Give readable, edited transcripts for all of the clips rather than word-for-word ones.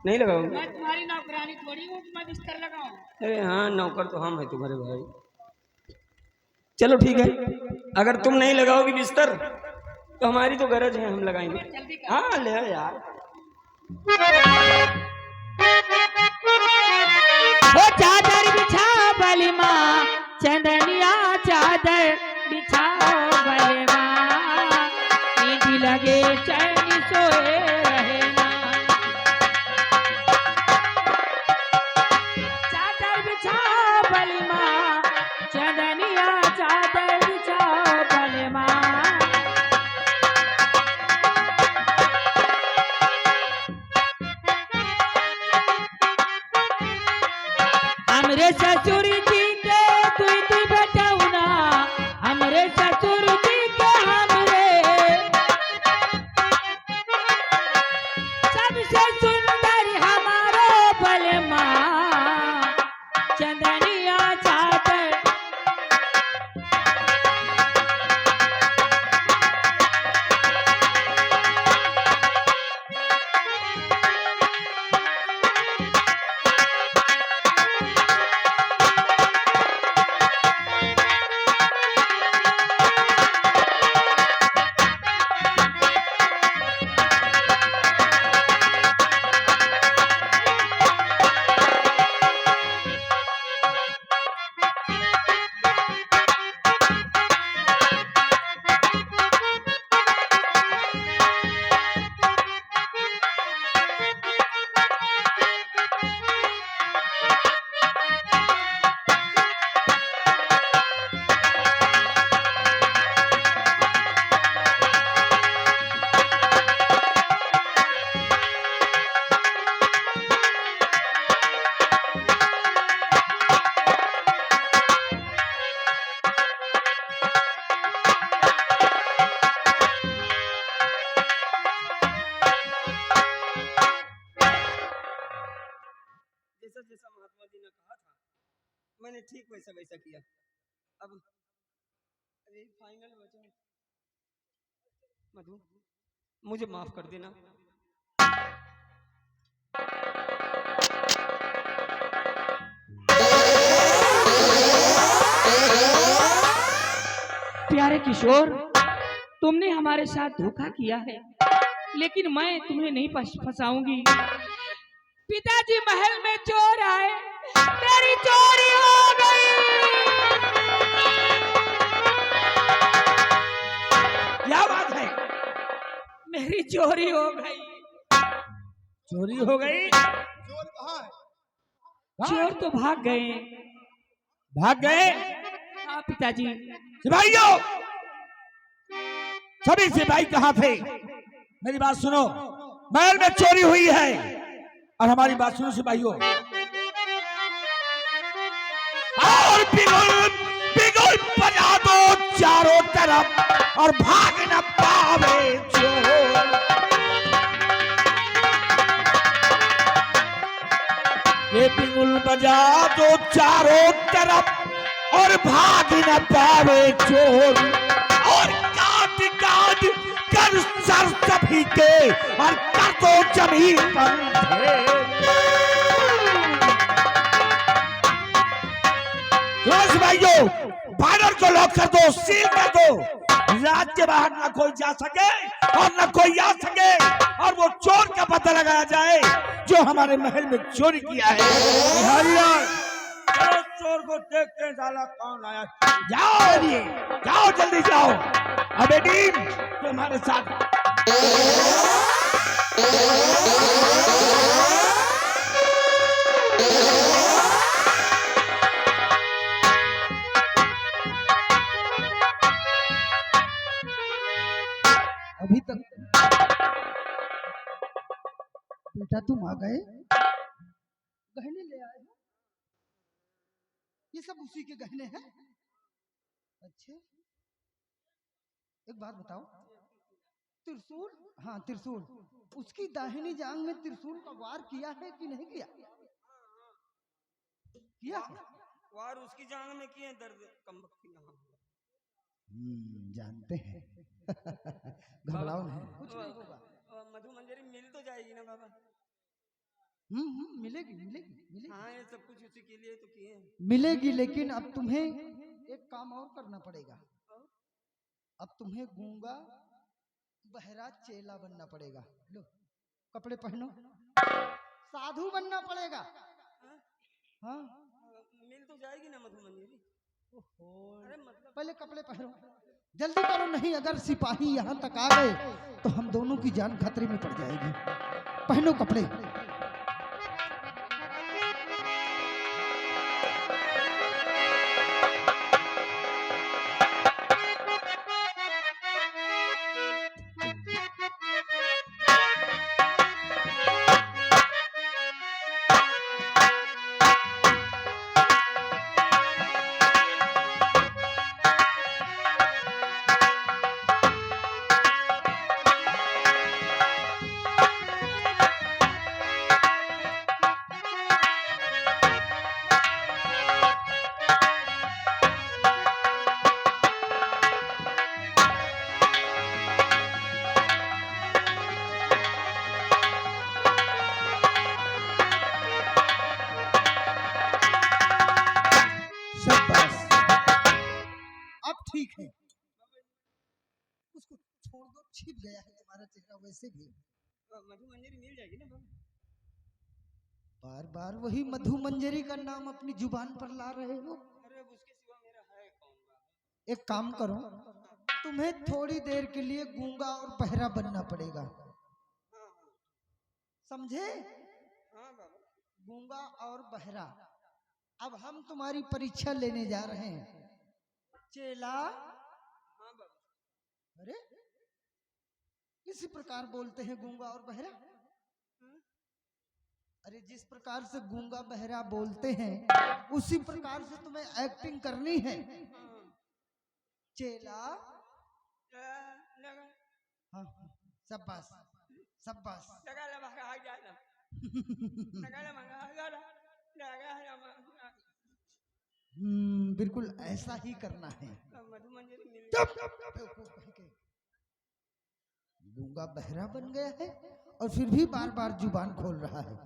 नहीं लगाओगे? मैं तुम्हारी नौकरानी थोड़ी हूँ कि मैं बिस्तर लगाऊं। अरे हाँ, नौकर तो हम है तुम्हारे भाई। चलो ठीक है, अगर तुम नहीं लगाओगी बिस्तर तो हमारी तो गरज है, हम लगाएंगे। जल्दी कर। हाँ ले आओ यार। वो चादर बिछाओ बलिमा, चंदनिया चादर बिछाओ बलिमा, नींद लगे चैन सोए रहे ना। चादर बिछाओ बलिमा, चंदनिया चादर बिछाओ बलिमा। हमरे ससुर जी के तुई तुई बचाऊना, हमरे ससुर जी के हमरे सबसे सुंदर हमारो बलमा, चंदनिया चादर। जैसा जैसा महात्मा जी ने कहा था मैंने ठीक वैसा वैसा किया। अब अरे फाइनल वचन मधु, मुझे माफ कर देना। प्यारे किशोर, तुमने हमारे साथ धोखा किया है, लेकिन मैं तुम्हें नहीं फंसाऊंगी। पिताजी महल में चोर आए, मेरी चोरी हो गई। क्या बात है? मेरी चोरी हो गई। चोरी हो गई? चोर कहाँ है? चोर तो भाग गए। भाग गए? हाँ पिताजी। सिपाहियों, सभी सिपाही कहाँ थे? मेरी बात सुनो, महल में चोरी हुई है और हमारी बात सुनो सिपाहियों, और बिगुल बिगुल बजा दो चारों तरफ और भाग न पावे चोर। ये बिगुल बजा दो चारों तरफ और भाग न पावे चोर, और काट काट कर सर सभी के और कर दो जमीन पर ढेर। भाइयों, बानर को लॉक कर दो, सील कर दो, रात के बाहर ना कोई जा सके और ना कोई आ सके, और वो चोर का पता लगाया जाए जो हमारे महल में चोरी किया है। चलो चोर को देखते हैं साला कौन आया। जाओ जाओ जल्दी जाओ। अबे टीम तुम्हारे साथ। अभी तक बेटा तुम आ गए, गहने ले आए हो? ये सब उसी के गहने हैं? अच्छा, एक बात बताओ, त्रिशूल, हाँ त्रिशूल, उसकी दाहिनी जांग में त्रिशूल का वार किया है कि नहीं किया? किया वार उसकी जांग में किए, दर्द कम वक्त यहाँ। जानते हैं। घबराओ नहीं, कुछ नहीं होगा। मधु मंजरी मिल तो जाएगी ना बाबा? मिलेगी मिलेगी मिलेगी हाँ ये सब कुछ उसी के लिए तो किए हैं। मिलेगी, लेकिन अब तुम्हें एक काम और करना पड़ेगा। अब तुम्हें गूंगा बहरा चेला बनना पड़ेगा। लो कपड़े पहनो, साधु बनना पड़ेगा। हाँ मिल तो जाएगी ना मधुमंजरी। अरे मतलब पहले कपड़े पहनो, जल्दी करो, नहीं अगर सिपाही यहाँ तक आ गए तो हम दोनों की जान खतरे में पड़ जाएगी। पहनो कपड़े। शाबाश, अब ठीक है। उसको छोड़ दो, छिप गया है तुम्हारा चेहरा वैसे भी। मधुमंजरी मिल जाएगी ना बाबा। बार बार वही मधु मंजरी का नाम अपनी जुबान पर ला रहे हो। अरे अब उसके सिवा मेरा है कौन बाबा। एक काम करो, तुम्हें थोड़ी देर के लिए गूंगा और बहरा बनना पड़ेगा, हाँ हाँ समझे? हाँ बाबा। गूंगा और बहरा। अब हम तुम्हारी परीक्षा लेने जा रहे हैं चेला। हाँ बाबा। अरे इसी प्रकार बोलते हैं गूंगा और बहरा। अरे जिस प्रकार से गूंगा बहरा बोलते हैं उसी प्रकार से तुम्हें एक्टिंग करनी है। चेला। लगा हाँ शाबाश शाबाश। लगा लगा आ गया ना। लगा लगा लगा बिल्कुल ऐसा ही करना है। मधुमंजरी मिल गूंगा बहरा बन गया है और फिर भी बार बार जुबान खोल रहा है।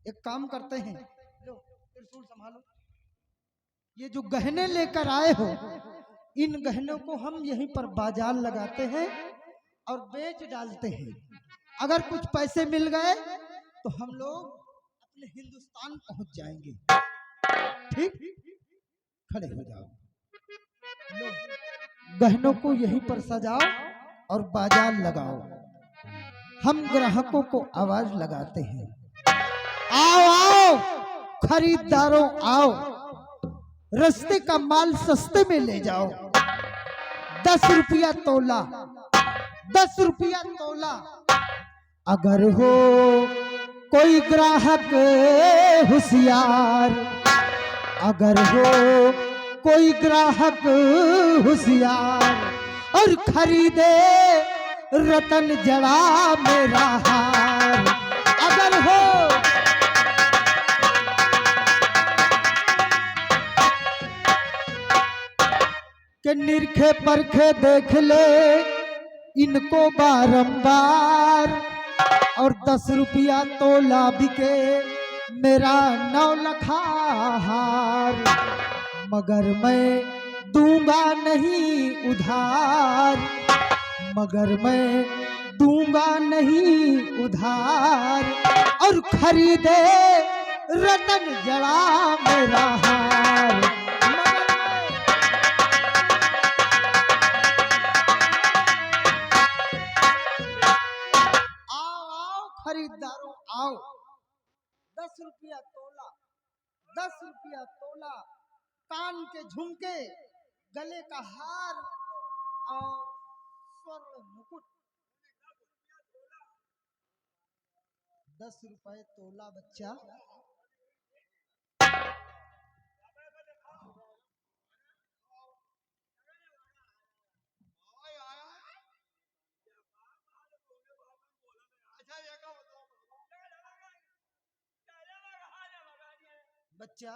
एक काम करते हैं, लो त्रिशूल संभालो। ये जो गहने लेकर आए हो, इन गहनों को हम यहीं पर बाजार लगाते हैं और बेच डालते हैं। अगर कुछ पैसे मिल गए तो हम लोग अपने हिंदुस्तान पहुंच जाएंगे। ठीक, खड़े हो जाओ। लो गहनों को यहीं पर सजाओ और बाजार लगाओ। हम ग्राहकों को आवाज लगाते हैं, आओ आओ खरीदारों आओ, रास्ते का माल सस्ते में ले जाओ। 10 रुपया तोला, 10 रुपया तोला। अगर हो कोई ग्राहक होशियार, अगर हो कोई ग्राहक होशियार और खरीदे रतन जड़ा मेरा हार। अगर हो के निरखे परखे देख ले इनको बारंबार, और 10 रुपया तोला बिके मेरा 9 लखा हार। मगर मैं दूंगा नहीं उधार, मगर मैं दूंगा नहीं उधार और खरीदे रतन जड़ा मेरा हार। खरीदारों आओ, 10 रुपया तोला, 10 रुपया तोला। कान के झुमके, गले का हार और स्वर्ण मुकुट। 10 रुपए तोला बच्चा। बच्चा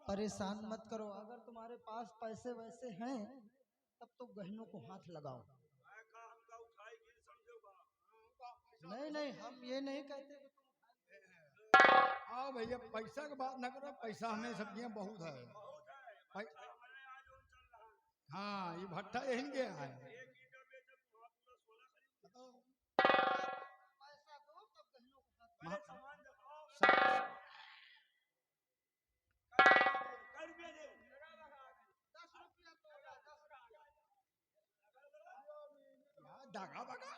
परेशान मत करो, अगर तुम्हारे पास पैसे वैसे हैं तब तो गहनों को हाथ लगाओ। नहीं नहीं हम ये नहीं कहते कि आओ भैया, पैसा की बात ना करो, पैसा हमें सब्जियां बहुत है। हाँ, ये भट्टा यही गया है। धागा बगा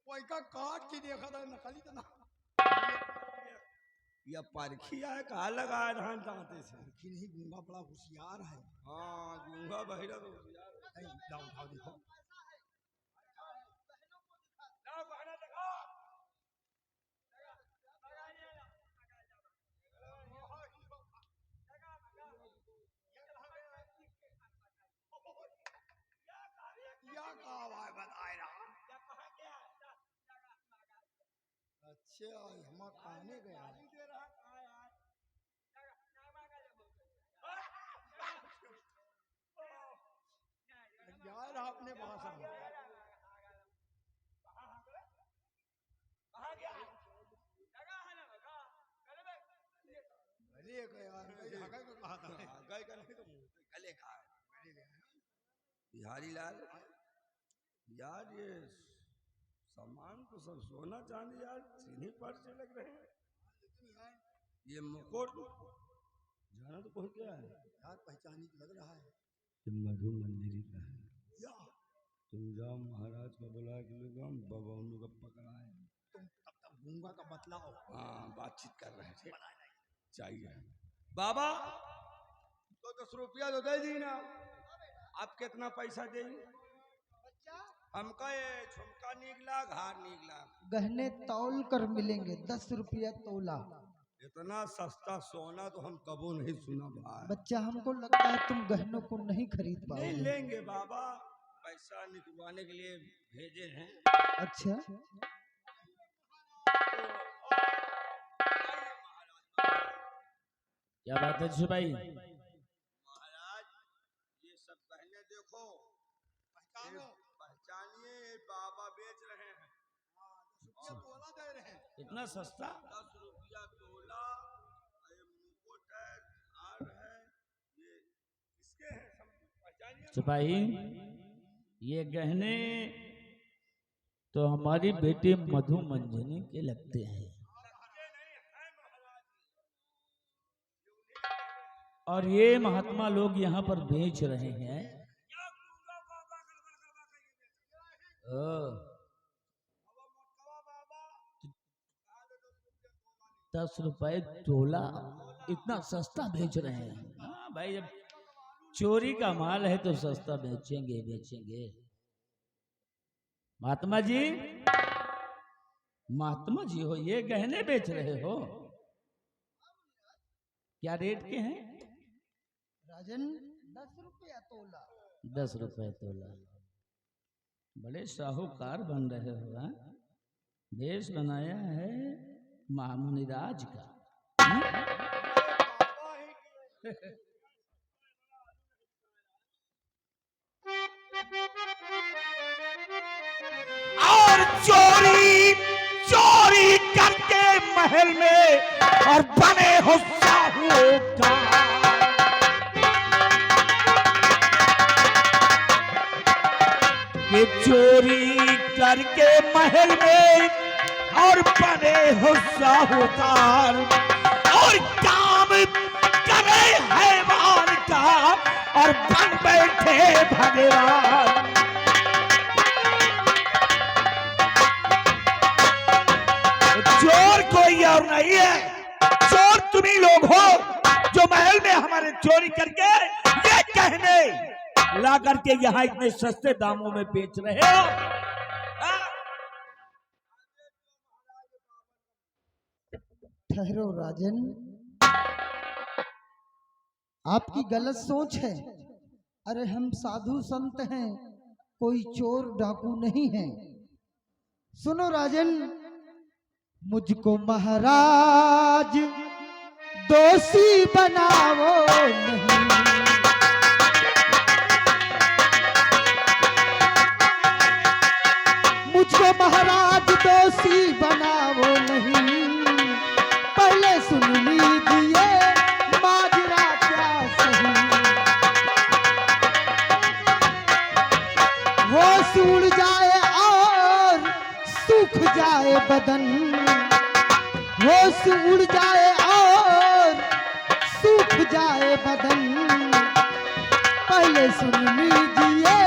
कोई का काट के देखा था, नकली तो ना। या परखिया है, कहा लगा है धान दांते से। कि नहीं, गूंगा बड़ा होशियार है। हाँ, गूंगा बहिरा तो होशियार है। लाओ उठाओ, देखो अच्छा, हम खाने गया यार, आपने भाषा अरे यार, धागा को कहा था। गए का नहीं तो गले का है। बिहारी लाल यार, ये सामान तो सब सोना चांदी यार, सीधी पर से लग रहे हैं। ये मुकुट जाना तो पहुंच गया है यार, पहचानी लग रहा है। ये मधु मंदिर का है। तुम जाओ महाराज को बुला के ले जाओ, बबौनू का पकड़ा है। तुम तब तक गूंगा का बतलाओ। हाँ, बातचीत कर रहे थे। चाहिए बाबा तो 10 रुपया तो दे दी ना। आप कितना पैसा देंगे? हमका ये झुमका निकला, घार निकला। गहने तौल कर मिलेंगे, 10 रुपया तोला। इतना सस्ता सोना तो हम कबो नहीं सुना भाई। बच्चा, हमको लगता है तुम गहनों को नहीं खरीद नहीं पाओगे। लेंगे बाबा, पैसा निकलवाने के लिए भेजे हैं। अच्छा, क्या बात है भाई? महाराज, ये सब गहने देखो, पहचानिए, बाबा बेच रहे हैं। 10 रुपया तोला दे रहे हैं। इतना सस्ता? 10 रुपया तोला। ये मुकुट है, हार है, ये किसके हैं? सब पहचानिए। सिपाही, ये गहने तो हमारी बेटी मधु मंजनी के लगते हैं, और ये महात्मा लोग यहाँ पर बेच रहे हैं। 10 रुपए तोला, इतना सस्ता बेच रहे हैं। हाँ भाई, जब चोरी का माल है तो सस्ता बेचेंगे बेचेंगे। महात्मा जी, महात्मा जी हो, ये गहने बेच रहे हो, क्या रेट के हैं? राजन, 10 रुपया तोला। 10 रुपए तोला। बड़े साहूकार बन रहे हो। हाँ? भेष बनाया है महामुनिराज का। और चोरी चोरी करके महल में और बने हो साहूकार। ये चोरी करके महल में और बने हो साहूकार, और काम करे हैवान का और बन बैठे भगवान। चोर कोई और नहीं है, चोर तुम ही लोग हो जो महल में हमारे चोरी करके ये गहने ला करके यहाँ इतने सस्ते दामों में बेच रहे हो। ठहरो राजन, आपकी गलत सोच है। अरे हम साधु संत हैं, कोई चोर डाकू नहीं है। सुनो राजन, मुझको महाराज दोषी बनाओ नहीं। मुझको महाराज दोषी बनाओ नहीं, पहले सुन लीजिए माजरा क्या सही। होश उड़ जाए और सूख जाए बदन, होश उड़ जाए और सूख जाए बदन, पहले सुन लीजिए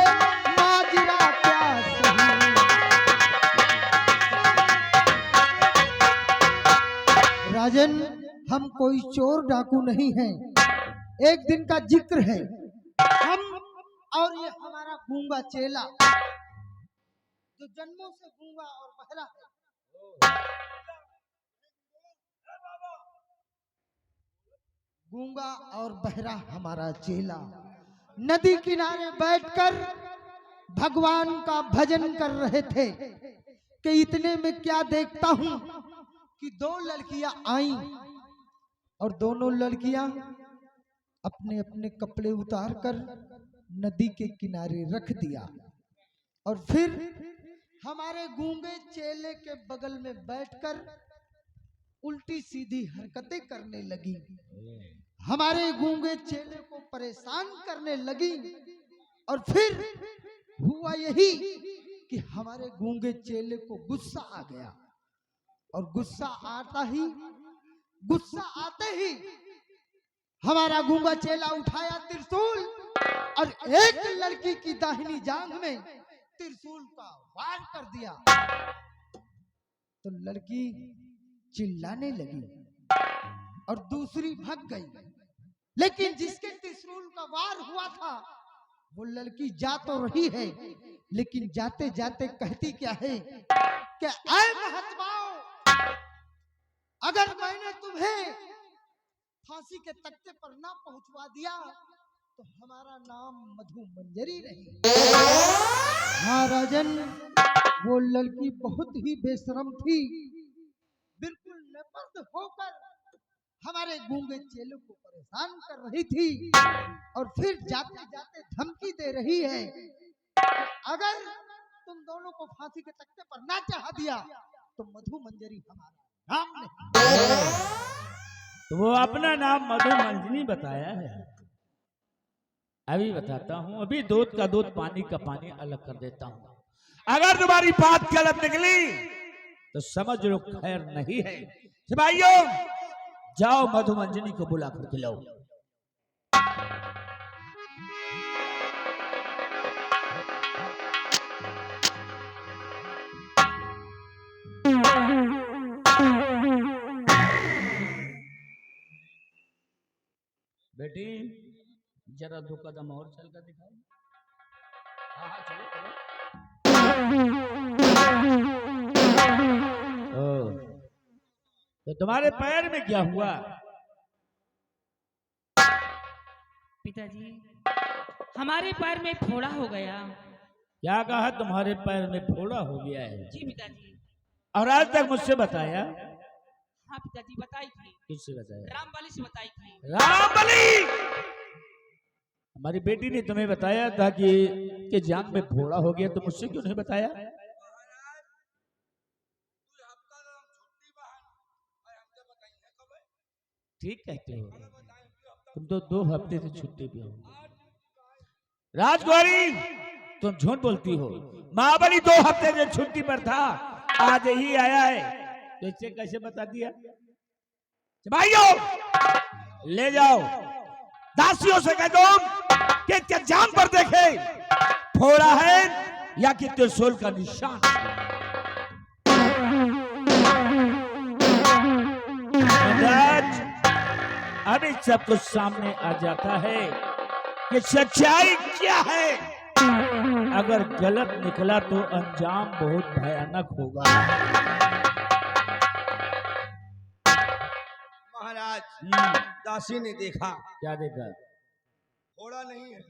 माजरा क्या सही। राजन, हम कोई चोर डाकू नहीं हैं। एक दिन का जिक्र है, हम और ये हमारा गूंगा चेला जो जन्मों से गूंगा और बहरा है, गूंगा और बहरा हमारा चेला नदी किनारे बैठकर भगवान का भजन कर रहे थे कि इतने में क्या देखता हूं कि दो लड़कियां आईं और दोनों लड़कियां अपने अपने कपड़े उतार कर नदी के किनारे रख दिया और फिर हमारे गूंगे चेले के बगल में बैठकर उल्टी सीधी हरकतें करने लगी। हमारे गूंगे चेले को परेशान करने लगी और फिर हुआ यही कि हमारे गूंगे चेले को गुस्सा आ गया और गुस्सा आते ही हमारा गूंगा चेला उठाया त्रिशूल और एक लड़की की दाहिनी जांघ में त्रिशूल का वार कर दिया तो लड़की चिल्लाने लगी और दूसरी भाग गई। लेकिन जिसके त्रिशूल का वार हुआ था वो लड़की जा तो रही है, लेकिन जाते जाते कहती क्या है कि ऐ महात्माओं, अगर मैंने तुम्हें फांसी के तख्ते पर ना पहुंचवा दिया तो हमारा नाम मधु मंजरी नहीं। हाँ राजन, वो लड़की बहुत ही बेशरम थी, बिल्कुल नपद होकर हमारे गूंगे चेलों को परेशान कर रही थी और फिर जाते जाते धमकी दे रही है अगर तुम दोनों को फांसी के तख्ते पर ना चढ़ा दिया तो मधु मंजरी हमारा नाम नहीं। तो वो अपना नाम मधु मंजरी बताया है। अभी बताता हूँ, अभी दूध का दूध पानी का पानी अलग कर देता हूँ। अगर तुम्हारी बात गलत निकली तो समझ लो खैर नहीं है। सिपाहियों, जाओ मधु मंजरी को बुला कर के लाओ। बेटी जरा दो कदम और चल कर दिखाओ। हाँ हाँ चलो चलो। तो तुम्हारे पैर में क्या हुआ? पिताजी, हमारे पैर में फोड़ा हो गया। क्या कहा? तुम्हारे पैर में फोड़ा हो गया है? जी पिताजी। और आज तक मुझसे बताया? हाँ पिताजी, बताई थी। किससे बताया? रामबली से बताई थी। रामबली! हमारी बेटी ने तुम्हें बताया था कि जांघ में फोड़ा हो गया, तो मुझसे क्यों नहीं बताया? ठीक कहते हो, तुम तो 2 हफ्ते से छुट्टी पे हो। राजकुमारी, तुम झूठ बोलती हो। महाबली 2 हफ्ते से छुट्टी पर था, आज ही आया है, तो इससे कैसे बता दिया? भाइयों, ले जाओ, दासियों से कह दो कि क्या जान पर देखे फोड़ा है या कि त्रिशूल का निशान। अभी सब कुछ सामने आ जाता है कि सच्चाई क्या है। अगर गलत निकला तो अंजाम बहुत भयानक होगा। महाराज, दासी ने देखा। क्या देखा? फोड़ा नहीं है,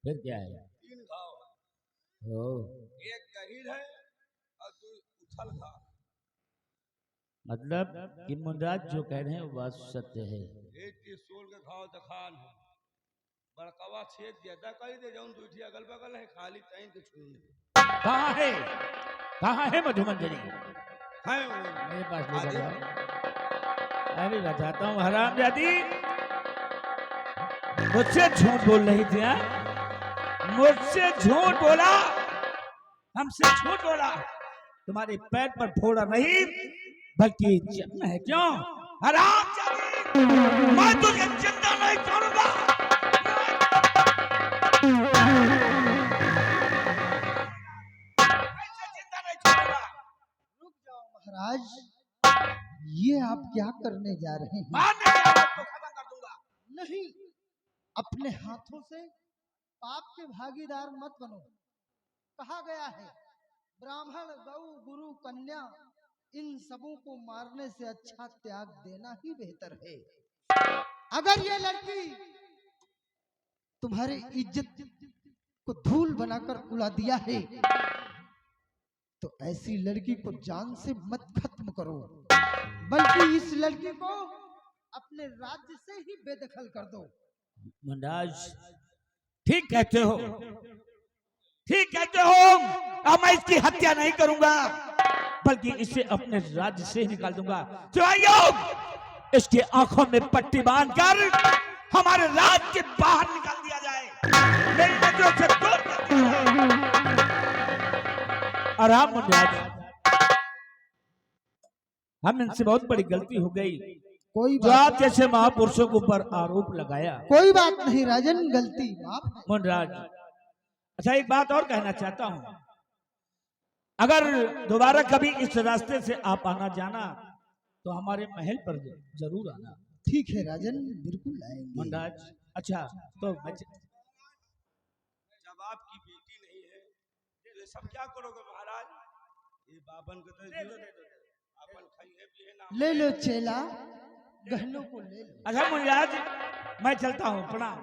फिर क्या है? 3 घाव है। एक गहीर है और 2 उछल घाव। मतलब कि मुंडाज जो कह रहे हैं वो बात सत्य है। ये त्रिशूल के घाव दखान है बड़कवा छेद ज्यादा कर दे जाऊं दूठी अगल बगल है खाली तैन के छूने कहाँ है मधुमंजरी? है वो मेरे पास आ ले जाओ। जाओ। मैं भी बताता हूँ हरामजादी, मुझसे झूठ बोल रही थी हाँ? मुझसे झूठ बोला, हमसे झूठ बोला। तुम्हारे पैर पर फोड़ा नहीं बल्कि जन्म है। क्यों हरामजादी? मैं तुझे जिंदा नहीं छोड़ूंगा। ऐसे जिंदा नहीं छोड़ूंगा। रुक जाओ महाराज, ये आप क्या करने जा रहे हैं? मारने जा रहा हूं तो खत्म कर दूंगा। नहीं, अपने हाथों से पाप के भागीदार मत बनो। कहा गया है ब्राह्मण गौ गुरु कन्या इन सबों को मारने से अच्छा त्याग देना ही बेहतर है। अगर ये लड़की तुम्हारी इज्जत को धूल बनाकर उड़ा दिया है तो ऐसी लड़की को जान से मत खत्म करो, बल्कि इस लड़की को अपने राज्य से ही बेदखल कर दो। मुंडाज ठीक कहते हो, ठीक कहते हो। अब मैं इसकी हत्या नहीं करूंगा बल्कि इसे अपने राज्य से ही निकाल दूंगा। चुराइयो, इसकी आंखों में पट्टी बांधकर हमारे राज्य के बाहर निकाल दिया जाए, मेरी नजरों से दूर कर दिया जाए। आराम मुंडाज, हम इनसे बहुत बड़ी गलती हो गई कोई जो आप जैसे महापुरुषों के ऊपर आरोप लगाया। कोई बात नहीं राजन, गलती माफ है। मुंडराज, अच्छा एक बात और कहना चाहता हूं, अगर दोबारा कभी इस रास्ते से आप आना जाना तो हमारे महल पर जरूर आना। ठीक है राजन, बिल्कुल आएंगे। मुंडराज, अच्छा तो जब आपकी बेटी नहीं है तो ये सब क्या करोगे महाराज? ये बाबन को तो दे दो अपन खाइए पिए ना। ले लो चेला, गहनों को ले लो। अच्छा मुंडराज, मैं चलता हूँ, प्रणाम।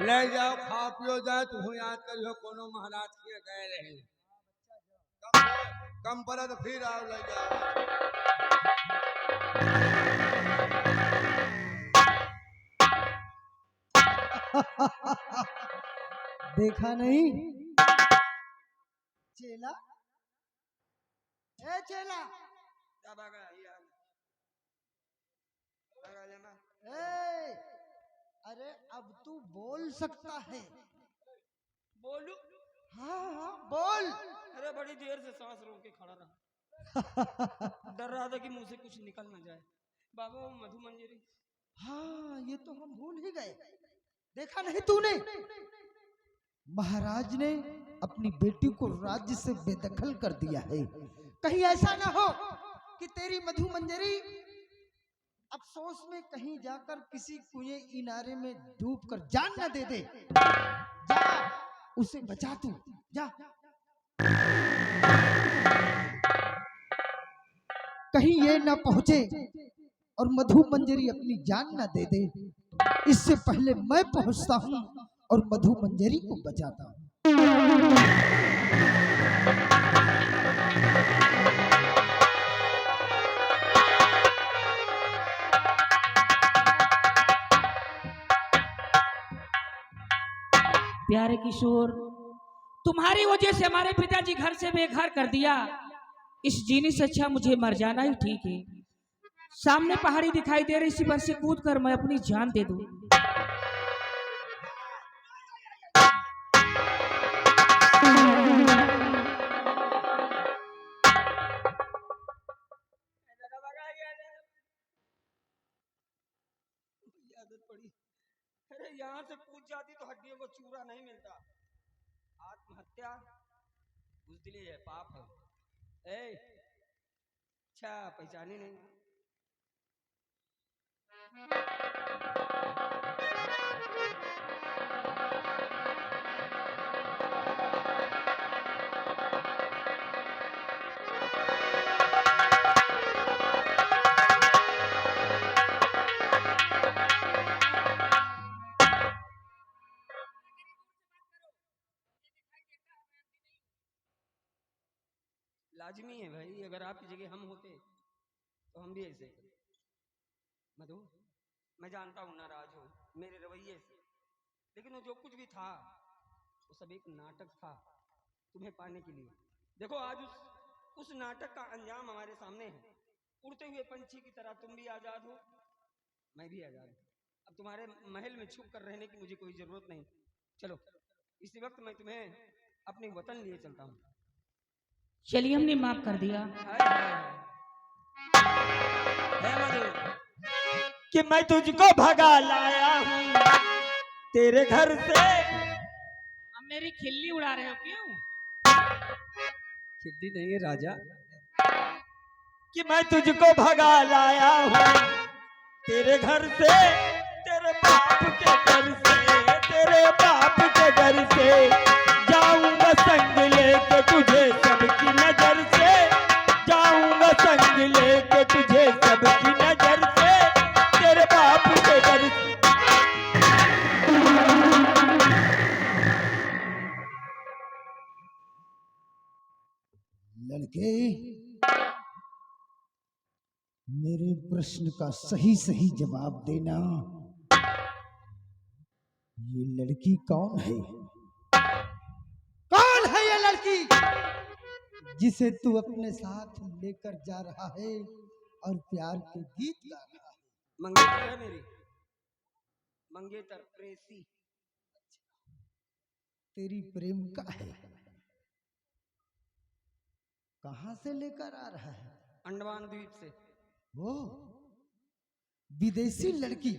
ले जाओ, खा पियो जाए तू याद करियो कोनो महाराज के गए रहे कम पड़ा तो फिर आओ ले जाओ। देखा नहीं चेला? ए चेला, क्या भागा यार भागा लेना ए, अरे अब तू बोल सकता है। बोलू हाँ हाँ बोल। अरे बड़ी देर से सांस रोक के खड़ा रहा, डर रहा था कि मुंह से कुछ निकल ना जाए। बाबा वो मधु मंजरी हाँ ये तो हम भूल ही गए। देखा नहीं तूने, महाराज ने अपनी बेटी को राज्य से बेदखल कर दिया है। कहीं ऐसा ना हो कि तेरी मधु मंजरी अफसोस में कहीं जाकर किसी कुएं इनारे में डूब कर जान न दे दे। जा उसे बचा तू, जा। कहीं ये ना पहुंचे और मधु मंजरी अपनी जान ना दे दे, इससे पहले मैं पहुंचता हूं और मधु मंजरी को बचाता हूं। प्यारे किशोर, तुम्हारी वजह से हमारे पिताजी घर से बेघर कर दिया। इस जीने से अच्छा मुझे मर जाना ही ठीक है। सामने पहाड़ी दिखाई दे रही, इसी पर से कूद कर मैं अपनी जान दे दूं। आदत पड़ी। अरे यहाँ से कूद जाती तो हड्डियों को चूरा नहीं मिलता। आत्महत्या बुजदिली है, पाप है। ए, अच्छा पहचानी नहीं। लाजमी है भाई, अगर आपकी जगह हम होते तो हम भी ऐसे करते। मधु, मैं जानता हूँ नाराज हो मेरे रवैये से, लेकिन वो जो कुछ भी था वो सब एक नाटक था तुम्हें पाने के लिए। देखो आज उस नाटक का अंजाम हमारे सामने है। उड़ते हुए पंछी की तरह तुम भी आजाद हो, मैं भी आजाद हूँ। अब तुम्हारे महल में छुप कर रहने की मुझे कोई जरूरत नहीं। चलो इसी वक्त मैं तुम्हें अपने वतन लिए चलता हूँ। चलिए, हमने माफ कर दिया। है मधु, कि मैं तुझको भगा लाया हूँ तेरे घर से। अब मेरी खिल्ली उड़ा रहे हो क्यों? खिल्ली नहीं है राजा। कि मैं तुझको भगा लाया हूँ तेरे घर से, तेरे बाप के घर से, तेरे बाप के घर से। जाऊंगा संग लेके तुझे सबकी नजर से, जाऊंगा संग लेके तुझे सबकी नजर से, तेरे बाप के घर से। लड़के, मेरे प्रश्न का सही सही जवाब देना। ये लड़की कौन है? कौन है ये लड़की जिसे तू अपने साथ लेकर जा रहा है और प्यार के गीत गा रहा है? मंगेतर है मेरी, मंगेतर प्रेसी। तेरी प्रेम का है। कहां से लेकर आ रहा है? अंडमान द्वीप से। वो विदेशी लड़की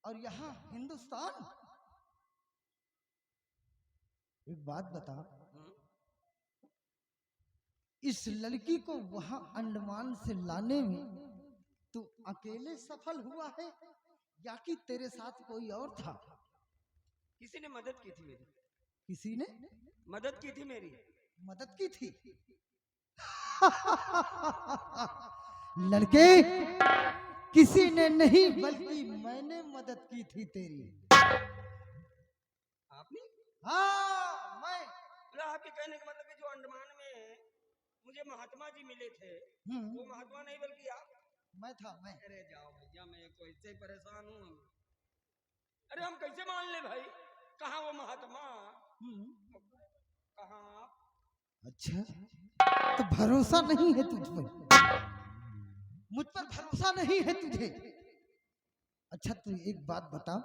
और यहाँ हिंदुस्तान। एक बात बता, इस लड़की को वहां अंडमान से लाने में तू अकेले सफल हुआ है या कि तेरे साथ कोई और था? किसी ने मदद की थी मेरी। किसी ने मदद की थी मेरी। मदद की थी? लड़के, किसी ने नहीं बल्कि मैंने मदद की थी तेरी। आपने? हाँ, मैं। आपके कहने का मतलब है जो अंडमान में मुझे महात्मा जी मिले थे, वो महात्मा नहीं बल्कि आप। मैं था, मैं। अरे जाओ भैया, मैं तो इससे परेशान हूँ। अरे हम कैसे मान ले भाई, कहाँ वो महात्मा, कहाँ आप? अच्छा, तो भरोसा नहीं है तुझ पर? मुझ पर भरोसा नहीं है तुझे? अच्छा, तू एक बात बता,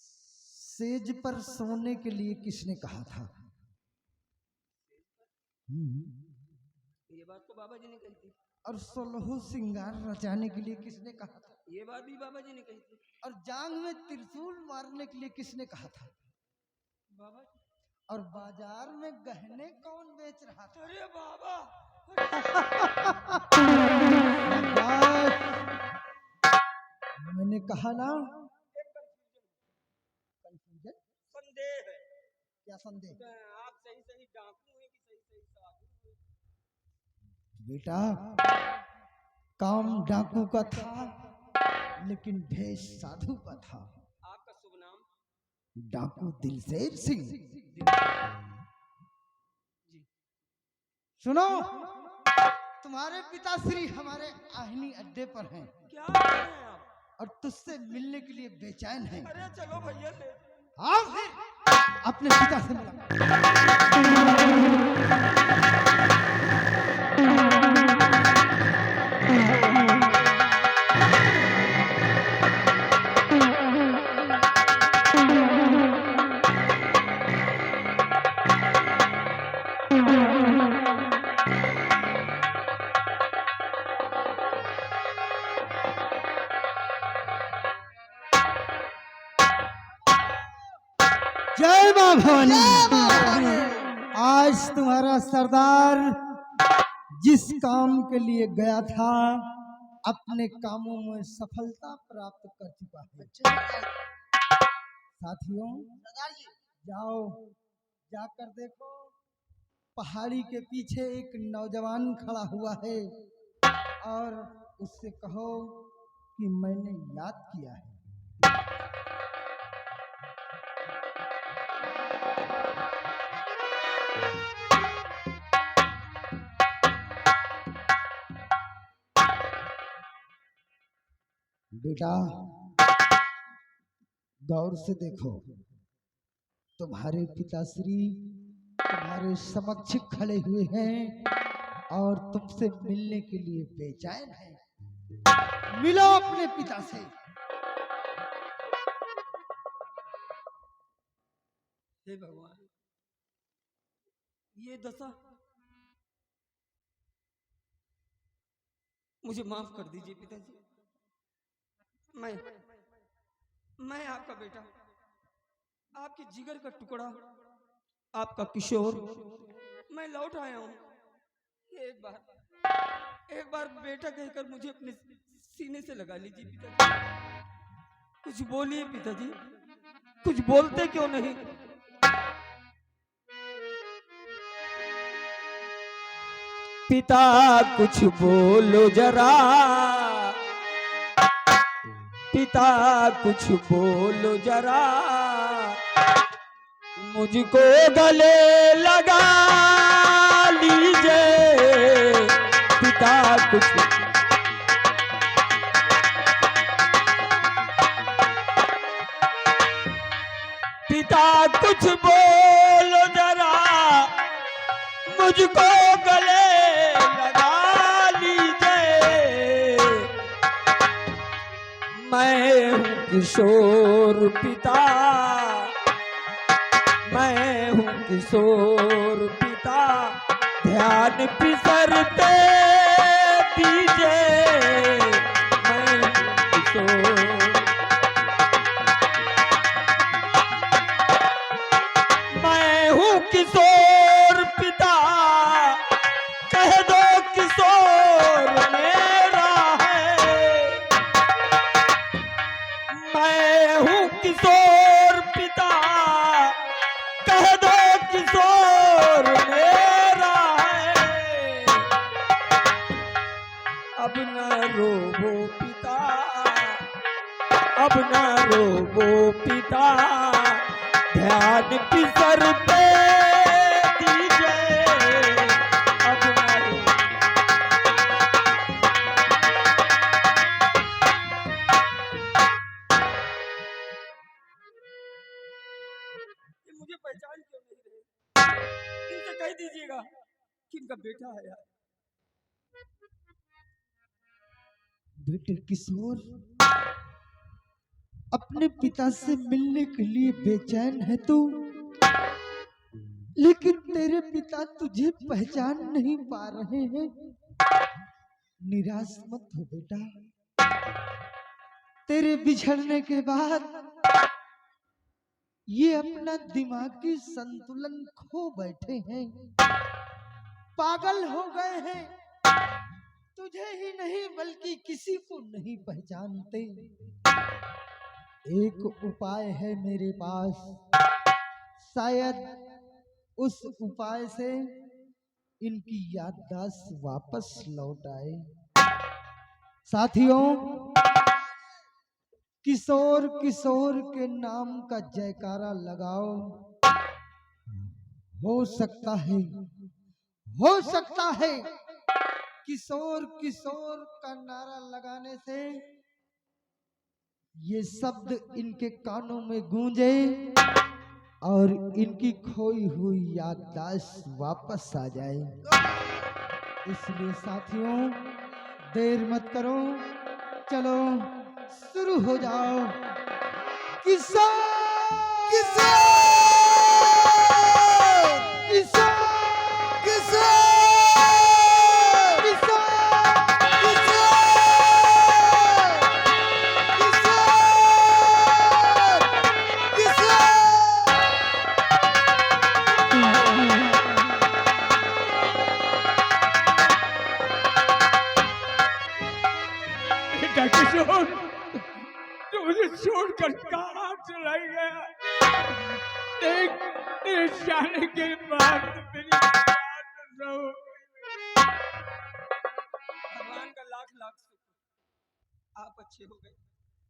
सेज पर सोने के लिए किसने कहा था? ये बात तो बाबा जी ने कही थी। और सोलहो सिंगार रचाने के लिए किसने कहा था? ये बात भी बाबा जी ने कही थी। और जांग में त्रिशूल मारने के लिए किसने कहा था? बाबा जी। और बाजार में गहने कौन बेच रहा था? अरे बाबा। मैंने कहा ना, कंफ्यूजन, संदेह है। क्या संदेह? आप सही सही डाकू हैं कि सही सही साधु हैं? बेटा, काम डाकू का था लेकिन भेष साधु का था। आपका शुभ नाम? डाकू दिलसेर सिंह। जी। सुनो, तुम्हारे पिताश्री हमारे आहनी अड्डे पर हैं। क्या कर रहे हैं आप? और तुझसे मिलने के लिए बेचैन हैं। अरे चलो भैया ले। आओ फिर अपने पिता से मिला। जय मां भवानी। आज तुम्हारा सरदार जिस काम के लिए गया था अपने कामों में सफलता प्राप्त कर चुका है। साथियों, जाओ, जाकर देखो, पहाड़ी के पीछे एक नौजवान खड़ा हुआ है और उससे कहो कि मैंने याद किया है। बेटा गौर से देखो, तुम्हारे पिताश्री तुम्हारे समक्ष खड़े हुए हैं और तुमसे मिलने के लिए बेचैन हैं। मिलो अपने पिता से। हे भगवान, ये दशा मुझे माफ कर दीजिए पिताजी। मैं आपका बेटा, आपके जिगर का टुकड़ा, आपका किशोर, मैं लौट आया हूँ। एक बार बेटा कहकर मुझे अपने सीने से लगा लीजिए पिताजी। कुछ बोलिए पिताजी, कुछ बोलते क्यों नहीं? पिता कुछ बोलो जरा, पिता कुछ बोलो जरा, मुझको गले लगा लीजिए। पिता कुछ, पिता कुछ बोलो जरा, मुझको गले लगा लीजिए। मैं हूँ किशोर पिता, मैं हूँ किशोर पिता, ध्यान पिसरते दीजिए। मैं हूँ किशोर, मैं हूँ किशोर पिता, कह दो किशोर मेरा है। मैं हूँ किशोर पिता, कह दो किशोर मेरा है। अब न रोवो पिता, अब न रोवो पिता, ध्यान पिसरते दीजिए। अब न रोवो, मुझे पहचान क्यों नहीं रहे? इनसे कह दीजिएगा कि इनका बेटा है यार। बेटे किशोर अपने पिता से मिलने के लिए बेचैन है तू, लेकिन तेरे पिता तुझे पहचान नहीं पा रहे हैं। निराश मत हो बेटा, तेरे बिछड़ने के बाद ये अपना दिमागी संतुलन खो बैठे हैं, पागल हो गए हैं, तुझे ही नहीं बल्कि किसी को नहीं पहचानते। एक उपाय है मेरे पास, शायद उस उपाय से इनकी याददाश्त वापस लौट आए। साथियों, किशोर किशोर के नाम का जयकारा लगाओ। हो सकता है किशोर किशोर का नारा लगाने से ये शब्द इनके कानों में गूंजे और इनकी खोई हुई याददाश्त वापस आ जाए। इसलिए साथियों, देर मत करो, चलो शुरू हो जाओ। किशोर किशोर किशोर किशोर किशोर, तू मुझे छोड़कर कहाँ चला गया? देख, तेरे जाने के बाद मेरी बात सुनो। भगवान का लाख लाख शुक्र, आप अच्छे हो गए।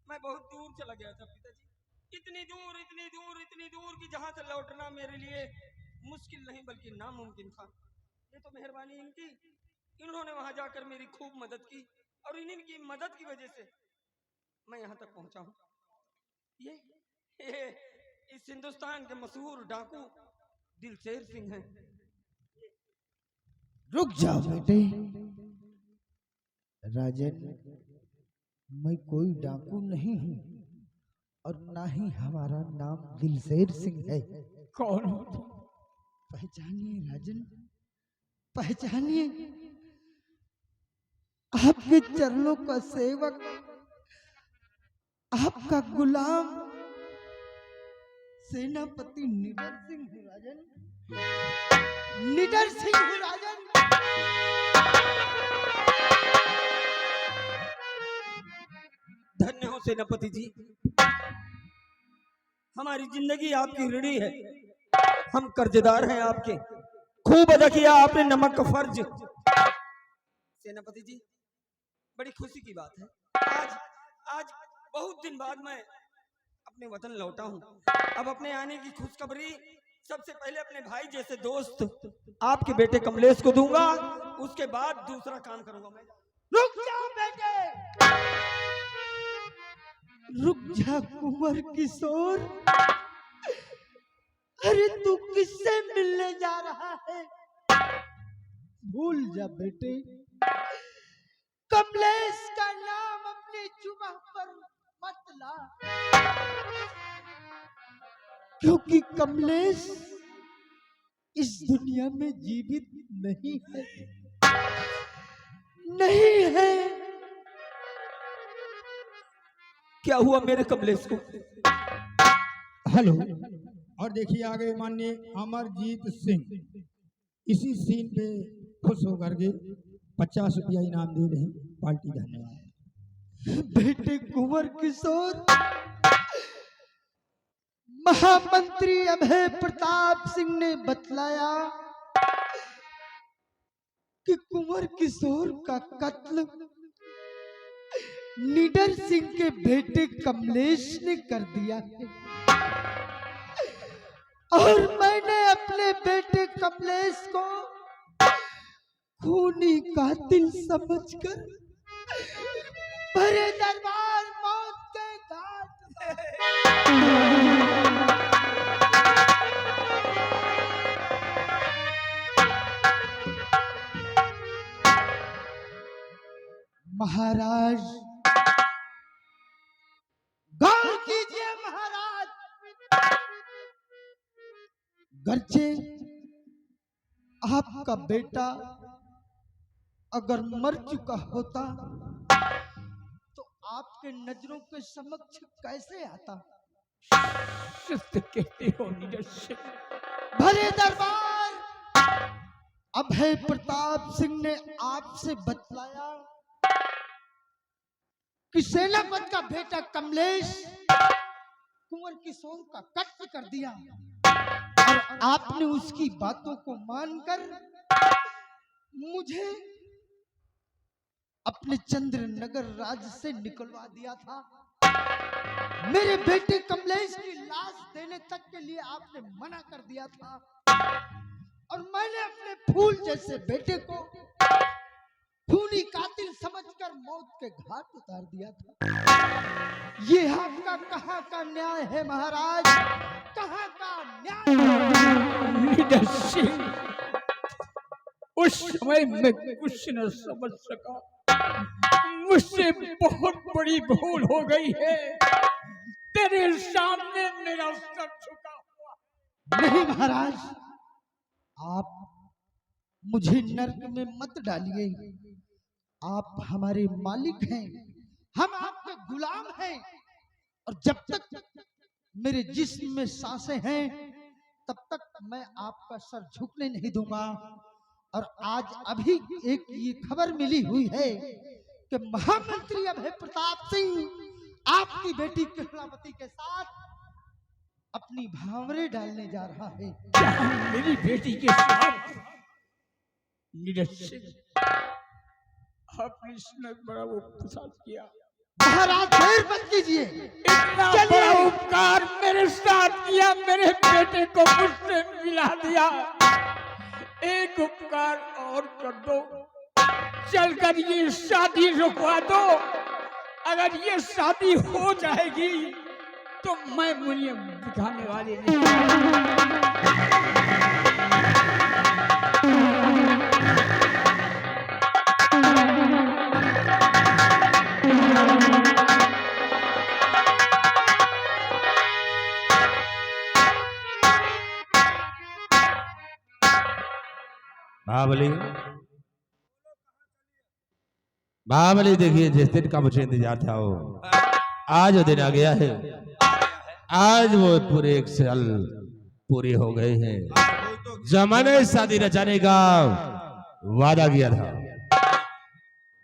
मैं बहुत दूर चला गया था पिताजी, इतनी दूर कि जहां से लौटना मेरे लिए मुश्किल नहीं बल्कि नामुमकिन था। ये तो मेहरबानी इनकी, इन्होंने वहां जाकर मेरी खूब मदद की और इन्हीं की मदद की वजह से मैं यहाँ तक पहुँचा हूँ। ये इस हिंदुस्तान के मशहूर डाकू दिलशेर सिंह हैं। रुक जाओ बेटे। राजन, मैं कोई डाकू नहीं हूँ और ना ही हमारा नाम दिलशेर सिंह है। कौन हो तुम? पहचानिए राजन, पहचानिए। आपके चरणों का सेवक, आपका गुलाम सेनापति निडर सिंह हूँ राजन, निडर सिंह हूँ राजन। धन्य हो सेनापति जी, हमारी जिंदगी आपकी ऋणी है, हम कर्जदार हैं आपके। खूब अदा किया आपने नमक का फर्ज। सेनापति जी, बड़ी खुशी की बात है, आज बहुत दिन बाद मैं अपने वतन लौटा हूँ। अब अपने आने की खुशखबरी सबसे पहले अपने भाई जैसे दोस्त आपके बेटे कमलेश को दूंगा, उसके बाद दूसरा काम करूंगा मैं। रुक जाओ बेटे, रुक जा कुंवर किशोर। अरे तू किससे मिलने जा रहा है? भूल जा बेटे, कमलेश का नाम अपनी जुबान पर मत ला, क्योंकि कमलेश इस दुनिया में जीवित नहीं है, नहीं है। क्या हुआ मेरे कमलेश को? हेलो। और देखिए आगे माननीय अमरजीत सिंह इसी सीन पे खुश होकर के 50 रुपया इनाम दे रहे हैं पार्टी। धन्यवाद। बेटे कुंवर किशोर, महामंत्री अभय प्रताप सिंह ने बतलाया कि कुंवर किशोर का कत्ल निडर सिंह के बेटे कमलेश ने कर दिया है और मैंने अपने बेटे कमलेश को खूनी कातिल समझकर भरे दरबार मौत के घाट महाराज, गौर कीजिए महाराज, गर्जे आपका बेटा अगर मर चुका होता तो आपके नजरों के समक्ष कैसे आता? सत्य कहते हो निडर सिंह। भले दरबार अभय प्रताप सिंह ने आपसे बतलाया कि सेनापति का बेटा कमलेश कुंवर किशोर का कत्ल कर दिया और आपने उसकी बातों को मानकर मुझे अपने चंद्रनगर राज्य से निकलवा दिया था। मेरे बेटे कमलेश की लाश देने तक के लिए आपने मना कर दिया था और मैंने अपने फूल जैसे बेटे को खूनी कातिल समझकर मौत के घाट उतार दिया था। ये आपका कहाँ का न्याय है महाराज? कहाँ का न्याय? निडर सिंह, उस समय मैं कुछ न समझ सका, मुझसे बहुत बड़ी भूल हो गई है। तेरे सामने मेरा सर झुका हुआ। नहीं महाराज, आप मुझे नर्क में मत डालिए। आप हमारे मालिक हैं, हम आपके गुलाम हैं और जब तक मेरे जिस्म में सांसें हैं तब तक मैं आपका सर झुकने नहीं दूंगा। और आज अभी एक ये खबर मिली हुई है कि महामंत्री अभय प्रताप सिंह आपकी बेटी कृष्णावती के साथ अपनी भावरे डालने जा रहा है। क्या मेरी बेटी के साथ? निडर सिंह, आपने इसमें बड़ा उपकार किया। महाराज देर मत कीजिए, इतना बड़ा उपकार मेरे साथ किया, मेरे बेटे को मुझसे मिला दिया। एक उपकार और कर दो, चलकर ये शादी रुकवा दो। अगर ये शादी हो जाएगी तो मैं मुनिया दिखाने वाली नहीं। महाबली, महाबली देखिए, जिस दिन का मुझे इंतजार था वो आज वो दिन आ गया है। आज वो पूरे 1 साल पूरे हो गए हैं। जमाने शादी रचाने का वादा किया था।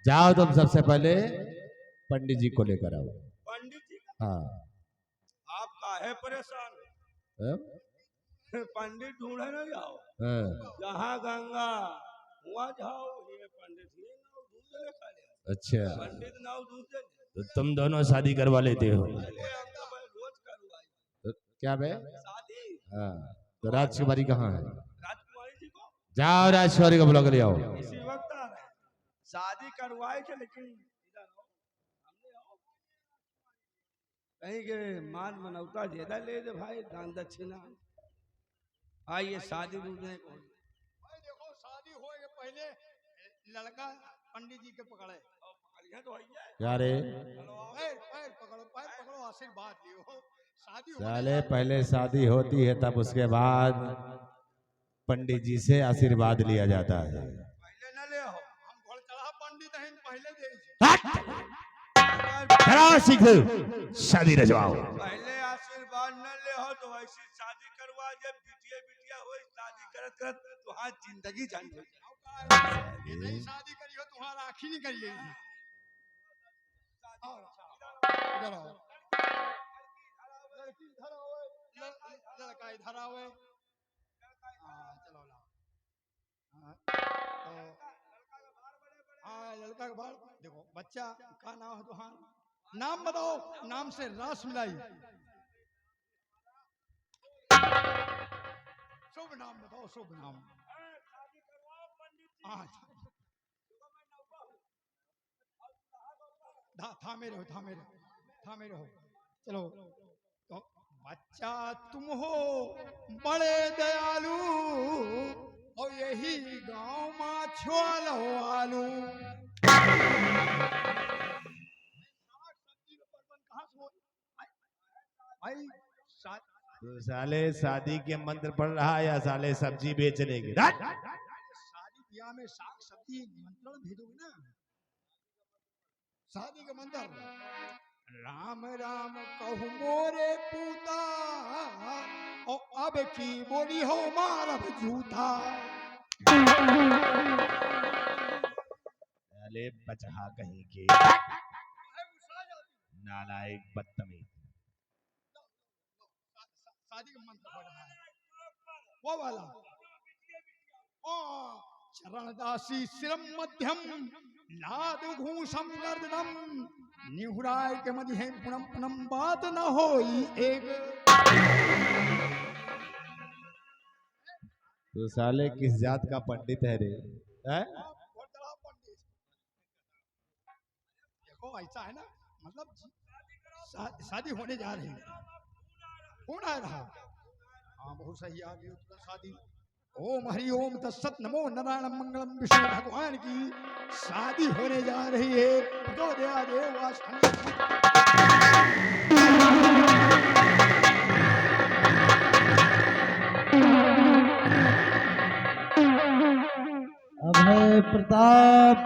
जाओ तुम सबसे पहले पंडित जी को लेकर आओ। पंडित जी हाँ। आप काहे परेशान हाँ? पंडित ढूंढे ना जाओ, हाँ। जहाँ गंगा वहाँ जाओ। ये पंडित ये नाव दूसरे खा ले, अच्छा, पंडित नाव दूसरे तो तुम दोनों शादी करवा लेते हो? रोज करवाई तो क्या बे? शादी। हाँ, तो राजकुमारी कहाँ है? राजकुमारी जी को जाओ राजकुमारी को बुला कर ले आओ। इसी वक्त आ रहे हैं। शादी करवाए थे, लेकिन इधर आओ, सामने आओ। कहीं के मान मनौता ज्यादा ले दे भाई, दान दक्षिणा। आइए शादी दूसरे को। भाई देखो, शादी हो के पहले लड़का पंडित जी के पकड़े। पकड़िए तो आइए। क्या रे? पैर पैर पकड़ो, आशीर्वाद लियो। शादी हो साले पहले शादी होती है, तब उसके बाद पंडित जी से आशीर्वाद लिया जाता है। पहले न ले आओ। हम घोड़ चढ़ा पंडित हैं, पहले दे। सीख शादी रचवाओ। पहले आशीर्वाद न ले हो तो ऐसी शादी करवा, जब बिटिया बिटिया हो शादी करत करत तो हाँ जिंदगी जान हो। नहीं शादी करी हो तुम्हारा आखी नहीं करिए। इधर आओ, लड़की इधर आओ, लड़का इधर आओ। चलो ना। हाँ, लड़का के बाल देखो। बच्चा का नाम है तुम्हारा? नाम बताओ, नाम से रास मिलाई। शुभ नाम बताओ, शुभ नाम। थामे रहो, थामे रहो, थामे रहो। चलो, तो बच्चा तुम हो बड़े दयालु, और यही गांव में छोल हो आलू। भाई तो साले शादी के मंत्र पढ़ रहा है या साले सब्जी बेचने के? शादी ब्याह में साग सब्जी मंत्रण भेजोगे ना। शादी का मंत्र राम राम कहूँ मोरे पूता, और अब की बोली हो मारब जूता। साले बचहा कहीं के नालायक बदतमीज। शादी का मंत्र पढ़ रहा है वो वाला। ओ चरणदासी शिरम मध्यम लाद घूसम गर्दनम, निहुराय के मध्य है पुनम पुनम बात न होई एक। तो साले किस जात का पंडित है रे? हैं? देखो ऐसा है ना, मतलब शादी होने जा रही है। कौन आ रहा? हाँ, बहुत सही आ गई शादी। ओम हरि ओम तत्सत नमो नारायण मंगलम विष्णु भगवान की शादी होने जा रही है। जो दया देव अभय प्रताप,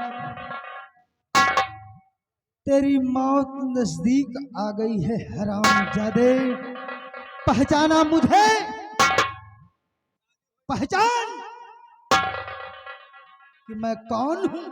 तेरी मौत नजदीक आ गई है हरामजादे। पहचाना मुझे? पहचान कि मैं कौन हूं?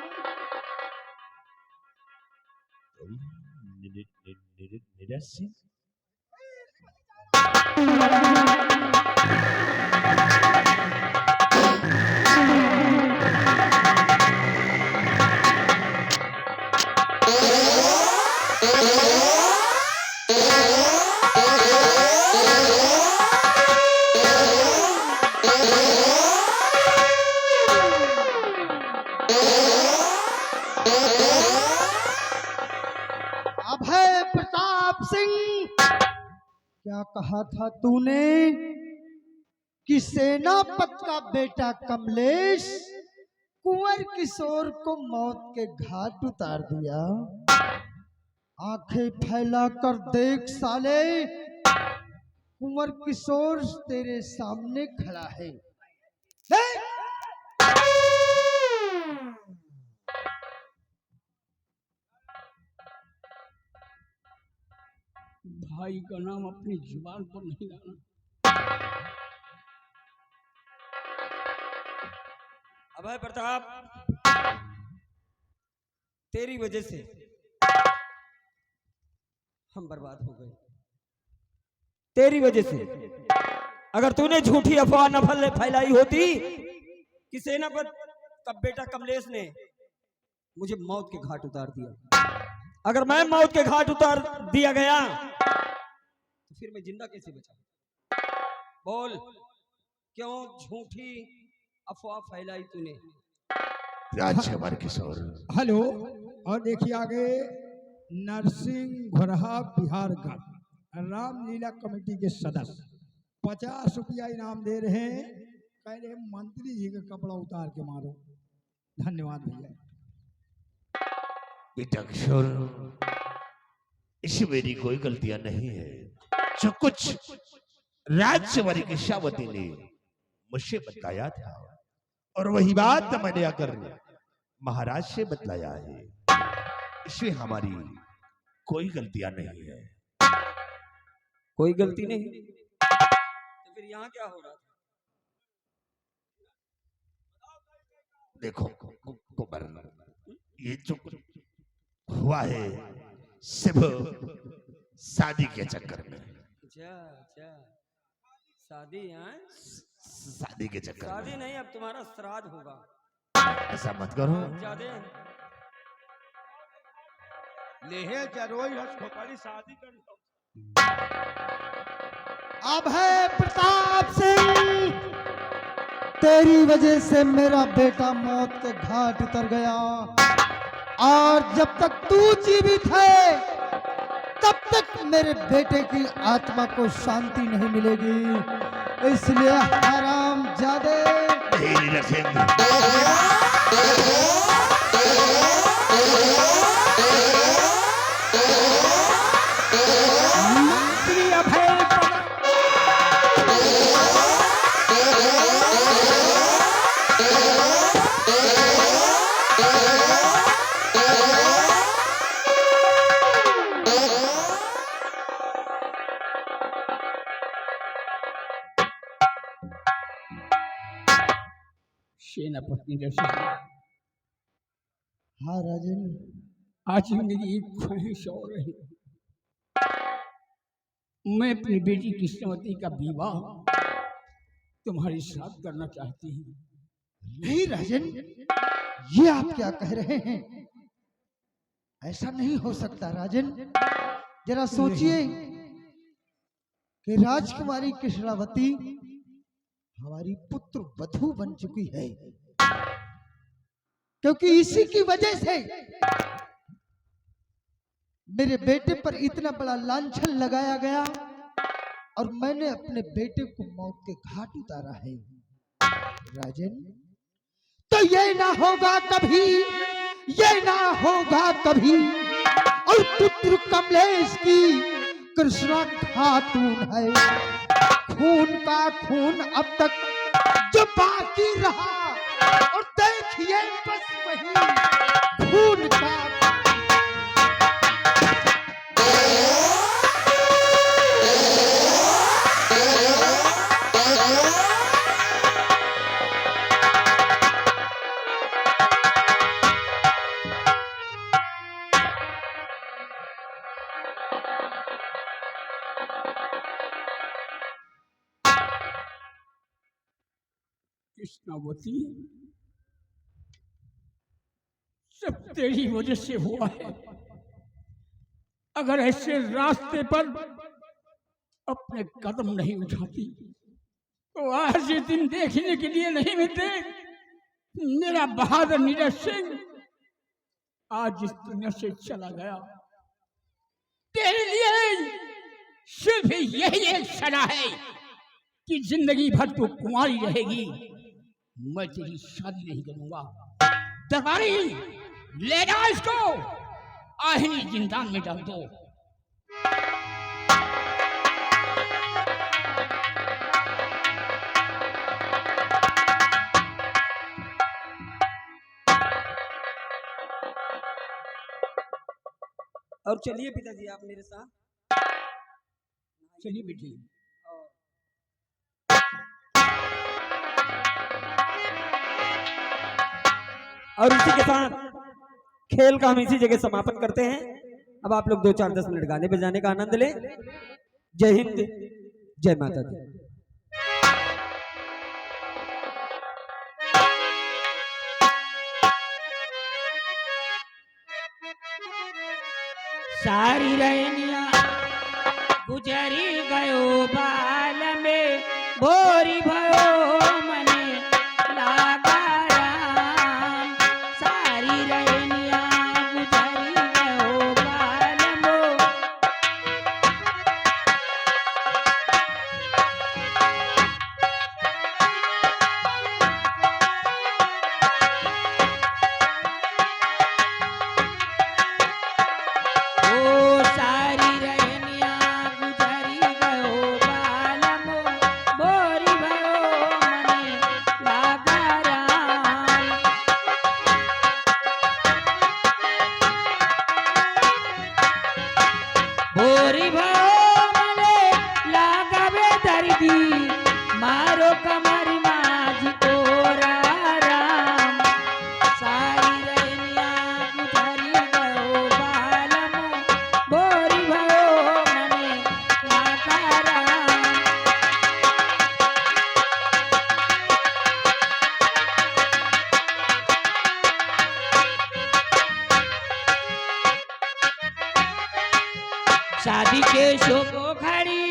कहा था तूने कि सेनापत का बेटा कमलेश कुंवर किशोर को मौत के घाट उतार दिया। आंखें फैला कर देख साले, कुंवर किशोर तेरे सामने खड़ा है। देख! भाई का नाम अपनी जुबान पर नहीं लाना। अभय प्रताप, तेरी वजह से हम बर्बाद हो गए। तेरी वजह से अगर तूने झूठी अफवाह न फैलाई होती कि सेनापत का बेटा कमलेश ने मुझे मौत के घाट उतार दिया, अगर मैं मौत के घाट उतार दिया गया तो फिर मैं जिंदा कैसे बचा? बोल, क्यों झूठी अफवाह फैलाई तूने? राजकुमार किशोर। हेलो, और देखिए आगे नरसिंह घोरहा बिहारगढ़ रामलीला कमेटी के सदस्य 50 रुपया इनाम दे रहे हैं। कह रहे मंत्री जी का कपड़ा उतार के मारो। धन्यवाद भैया। बेटा किशोर, इसमें मेरी कोई गलतियां नहीं है। जो कुछ राजकुमारी किशावती ने मुझसे बताया था और वही बात मैंने आकर महाराज से बतलाया है, इसमें हमारी कोई गलतियां नहीं है। कोई गलती नहीं तो फिर यहाँ क्या हो रहा था? देखो कुंवर, ये जो हुआ है सिर्फ शादी के चक्कर में। अच्छा अच्छा, शादी है? शादी के चक्कर शादी में। नहीं, अब तुम्हारा श्राद्ध होगा। ऐसा मत करो। ज्यादा लेहे जरोई हस खोपड़ी शादी कर लो। अभय प्रताप सिंह, तेरी वजह से मेरा बेटा मौत के घाट उतर गया, और जब तक तू जीवित है तब तक मेरे बेटे की आत्मा को शांति नहीं मिलेगी। इसलिए हरामजादे नहीं रखेंगे। मंत्री अभय सेनापति नरसिंह, हाँ राजन, आज मेरी एक ख्वाहिश और है। मैं अपनी बेटी कृष्णवती का विवाह तुम्हारे साथ करना चाहती हूँ। नहीं राजन, ये आप क्या कह रहे हैं? ऐसा नहीं हो सकता राजन। जरा सोचिए कि राजकुमारी कृष्णावती हमारी पुत्र वधू बन चुकी है, क्योंकि इसी की वजह से मेरे बेटे पर इतना बड़ा लांछन लगाया गया और मैंने अपने बेटे को मौत के घाट उतारा है। राजन, तो ये ना होगा कभी, ये ना होगा कभी। और पुत्र कमलेश की कृष्णा खातून है, खून का खून अब तक जो बाकी रहा, और देखिए बस वही खून का कृष्णावती, सब तेरी वजह से हुआ है। अगर ऐसे रास्ते पर अपने कदम नहीं उठाती तो आज ये दिन देखने के लिए नहीं मिलते। मेरा बहादुर नीरज सिंह आज इस दुनिया से चला गया। तेरे लिए सिर्फ यही एक सलाह है कि जिंदगी भर तू कुंवारी रहेगी, मैं तेरी शादी नहीं करूंगा। दरबारी, ले जाओ इसको, आहिनी जिंदान में डाल दो। और चलिए पिताजी आप मेरे साथ। चलिए बेटी। और इसी के साथ खेल का हम इसी जगह समापन करते हैं। अब आप लोग 2-4-10 मिनट गाने बजाने का आनंद लें। जय हिंद, जय माता दी। सारी रैनिया गुजरी गयो बाल में, भोरी भयो मने लागा राम। सारी रैनिया गुजरी गयो बाल में, ओ सारी रैनिया गुजरी गयो बाल में, भोरी भयो मने लागा राम। भोरी भयो मने लागावे दर्दी, मारो कमर माझी तोरा राम। सारी रैनिया गुजरी गयो बाल में, भोरी भयो मने लागा राम। शादी के शोको खड़ी